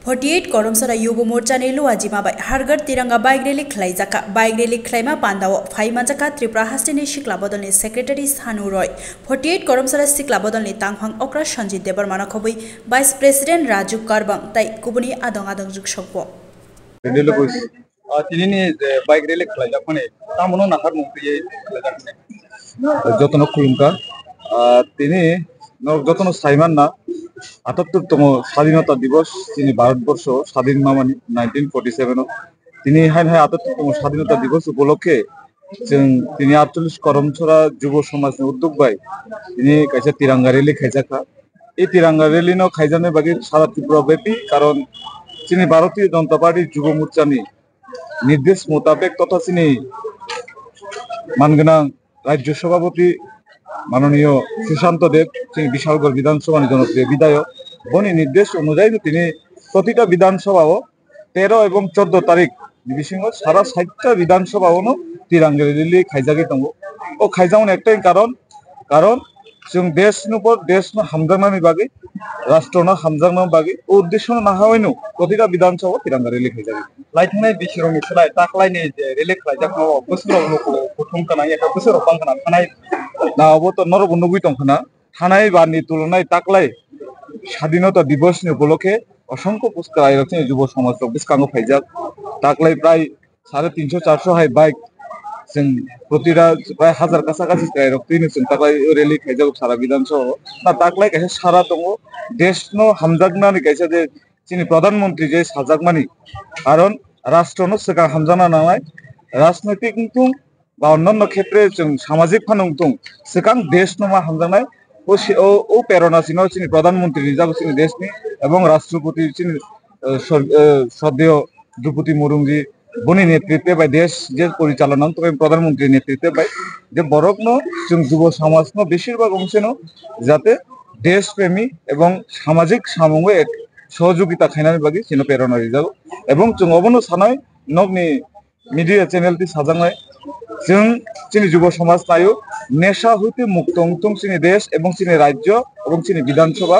48 करमसरा युब मोर्चानि लुवाजिमा बाय हारगत Tiranga bike rally खलाइजाका बाइक रैली खलाइमा पान्दाव फाइमाजाका त्रिपुरा हास्टेनि सिक्ला बदलनि सेक्रेटारि सानु रय 48 करमसरा सिक्ला बदलनि तांफां अक्रा सञ्जित देबरमाना खबै भाइस प्रेसिडेन्ट राजु करबां ताइ कुबुनि आदं आदं जुग सकबो तिनिनि बाइक रैली खलाइजाखने तामनो नाहार मुक्तियै खलाइजाखने जतन खुलुमका তিনি যতন সাইমান না ৭৮তম স্বাধীনতা দিবস তিনি ভারতবর্ষ স্বাধীন মামানি 1947 তিনি হাই ৭৮তম স্বাধীনতা দিবস উপলক্ষে তিনি ৪৮ করমছড়া যুব সমাজनि উদ্যোগ বাই তিনি কাইসা তিরাঙ্গা রেলি খাইজাখা এই তিরাঙ্গা রেলি ন খাইজানে বাকি সারা ত্রিপুরা ব্যাপী কারণ তিনি ভারতীয় জনতা পার্টি যুব মোর্চানি নির্দেশ মোতাবেক তথা তিনি মানগোনাं রাজ্য সভাপতি মাননীয় সুশান্ত দেব তিনি বিশালগড় বিধানসভা জনপ্রিয় বিধায়ক বনি নির্দেশ অনুযায়ী তিনি প্রতিটা বিধানসভাও 13 এবং 14 তারিখ বিশিং সারা 60টা বিধানসভাও তিরাঙ্গা রেলি খাইজাগি দङ ও খাইজাউन একটাই কারণ जों देशनि উপর देश हामजांनायनि बागै राष्ट्रनो हामजांनायनि बागै उद्देश्य नाहावैनो प्रतिटा विधानसभा तिरंगा रेली खाइजागि लाइथांनाय बिसोरनि सोलाय ताकलायनि रेली खाइजाखौ बोसोराव गथुमखानाय एका बोसोराव बांखाना थानाय नावबो तो नरबन्नबुइ दंखाना थानाय बारनि तुलनाय ताकलाय স্বাধীনতা দিবসनि उपलक्षे असंख्य पुरस्कार आयोजन युव समाज बिस्कांगो फाइजाक ताकलाय प्राय 350-400 हाय बाइक जों प्रतिटा प्राय 1000 कासाकासि रक्तिनो जों ताकलाय रेली खाइजाक सारा विधानसभा ना ताकलाय कायसे सारा दङ देशनो हामजागनानि कायसे जे जोंनि प्रधानमंत्री जे साजागमानि कारण राष्ट्रनो सिगां हामजाना नालाय राजनैतिक तुं बा अन्यान्य क्षेत्रे जों सामाजिक फानं तुं सिगां देशनो मा हामजानाय ओ प्रेरणा सिनो जोंनि प्रधानमंत्री जागो जोंनि देशनि एवं राष्ट्रपति जोंनि श्रद्धेय द्रौपदी मुर्मुजी बनि नेतृत्वे बाय देश जे परिचालना तो प्रधानमंत्री नेतृत्वे बाय जे बरकनो जों युव समाजनो बेशिरभाग अंशनो जाते देश प्रेमी एवं सामाजिक सामंगे एक सहयोगिता खायनानि बागै जों प्रेरणा रिजागो एवं जों अबनो सानाय नगनि मीडिया चैनल ति साजांनाय जों जोंनि युव समाज नायो नेशा हইতে मुक्त अंतों जोंनि देश एवं जोंनि राज्य एवं जोंनि विधानसभा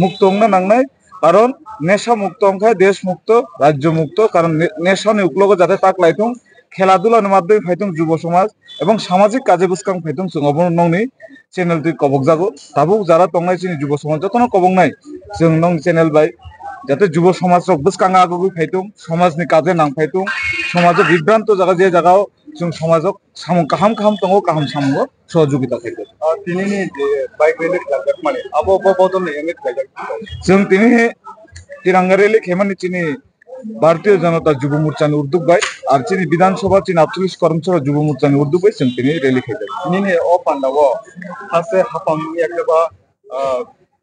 मुक्त अंना नांनाय कारण नेशा मुक्त अंखाय देश मुक्त राज्य मुक्त कारण नेशानि उपलगे जाते ताकलायथों खेलाधुलानि माध्यमे फायथों युव समाज एवं सामाजिक काजे बुसकां फायथों जों अबनो नंनि चैनल ति कबक जागो ताबुक जारा तंनाय जोंनि युव समाज जतन कबंनाय जों नं चैनल बाय जाते युव समाज रक बुसकां आगुगु फायथों समाजनि काजे नांफायथों समाज बिभ्रांत जागा जे जागाव जों समाजक सामं काहाम दङ काहाम सामंगो सहयोगिता खायगोन तिनिनि बाइक रेली खाइजाक माने आबो बदलनि एंगे खाइजाक जों तिनि तिरंगा रेली खेमानि तिनि भारतीय जनता युव मोर्चानि उद्योग बाय आर तिनि विधानसभा तिनि 48 करमसरा युव मोर्चानि उद्योग बाय जों तिनि रेली खाइजाक तिनिनि अ पान्डाव हासे हाफां एकबा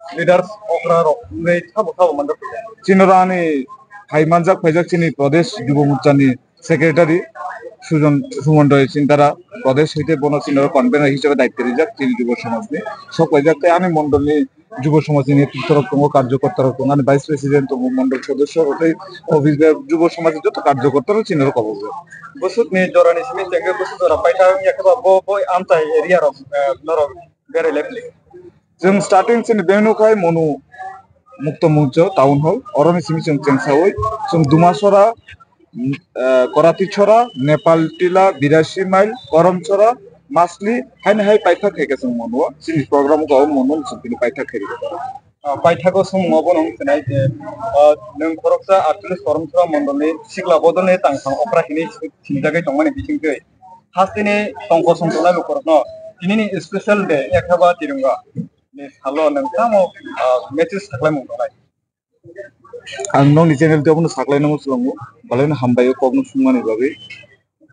लिडार्स अक्रा रक नै थाबो मानदा चिनरानि हाइमानजाक फाइजाक तिनि प्रदेश युव मोर्चानि सेक्रेटारि सुजन सुमन चिंतारा प्रदेश हইতে बन चिन्हर कन्वेनर हिसाबै दायित्व रिजाक तिनि युव समाजनि सकलाइजाक आनि मण्डलनि युव समाजनि नेतृत्व दङ कार्यकर्ता दङ आनि भाइस प्रेसिडेन्ट दङ मण्डल सदस्य हते अफिस युव समाजनि जत कार्यकर्ता चिन्हर कबो बोसुतनि जरानि सिमे जेंगे बोसुत जरा पाइथा एकबा बय आमचाय एरिया रक नर बेरेलेपलि जों स्टार्टिंग सिनि बेनुखाय मनु मुक्त मंच टाउन हल अरनि सिमी जों चेंसावै जों दुमासरा करातीछरा नेपाल टिला 82 माइल करमछरा मासली हाइन हाय पाइथा खायगा जों मनुआ जोंनि प्रग्राम गाव मनु जोंनि पाइथा खायगा पाइथाखौ सम मबन होनाय जे नों खरकसा 48 करमछरा मण्डलनि सिगला बदलनि तांखां अक्राहिनि सिनजागै दंमानि बिथिंखै हास्तिनि तंख संतनाय नखरनो दिनैनि स्पेशल डे एखाबा तिरंगा ने सालो नोंथामो मेसेज थाख्लाय मनाय आं नंनि चैनल तेवनो साख्लायनो सुलंगो बालायनो हामबायो कबनो सुंमानि बागै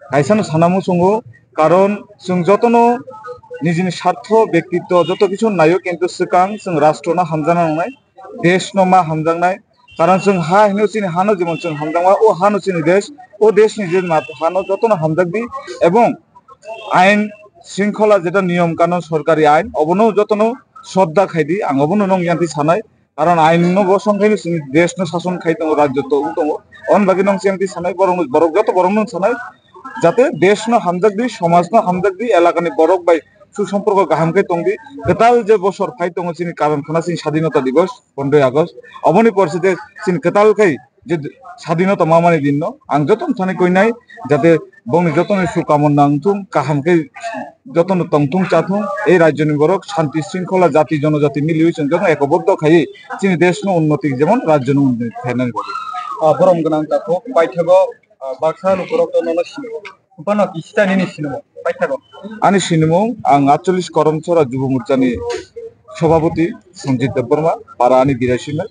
आइसानो सानामो संगो कारण जों जतनो निजिनि स्वार्थ व्यक्तित्व जत किछु नायो किन्तु सिगां जों राष्ट्रनो हामजाना नांनाय देशनो मा हामजांनाय कारण जों हा हिनो सिनि हानो जेमन जों हामजांबा ओ हानो सिनि देश ओ देशनि जे हानो जतनो हामजागबि एवं आइन शृंखला जेटा नियम कानुन सरकारि आइन अबनो जतनो श्रद्धा खायदि आं अबनो नं यान्ति सानाय कारण आइन न बसंखायनो जोंनि देशनो शासन खायदों राज्य दङ अन बागि नं यान्ति सानाय बरक जत बरक नं सानाय जाते देशनो हामजागबि समाजनो हामजागबि एलाकानि बरक बाय সুসম্পর্ক গাহামকে তঙ্গি কেতাল যে বছর ফাই তঙ্গ চিনি কারণ খানা চিনি স্বাধীনতা দিবস 15 আগস্ট অবনি পরিস্থিতি চিনি কেতাল খাই যে স্বাধীনতা মামানি দিন আং যতন থানি কই নাই যাতে বংনি যতন সুকামনা আংথুম কাহামকে যতন তংথুম চাথুম এই রাজ্যনি বরক শান্তি শৃঙ্খলা জাতি জনজাতি মিলি হইছেন যখন একবদ্ধ খাই চিনি দেশনো উন্নতি যেমন রাজ্যনি উন্নতি খাইনানি বলে বরম গোনাं जाखौ बायथागो बाक्सा नखराव ननो सिनो उपनो किस्तानि सिनो बायथागो आंनि सिनेमाव आं 48 करमसरा जुब मोर्चानि सभापति सञ्जित देबबर्मा पारा आंनि गिरासिनो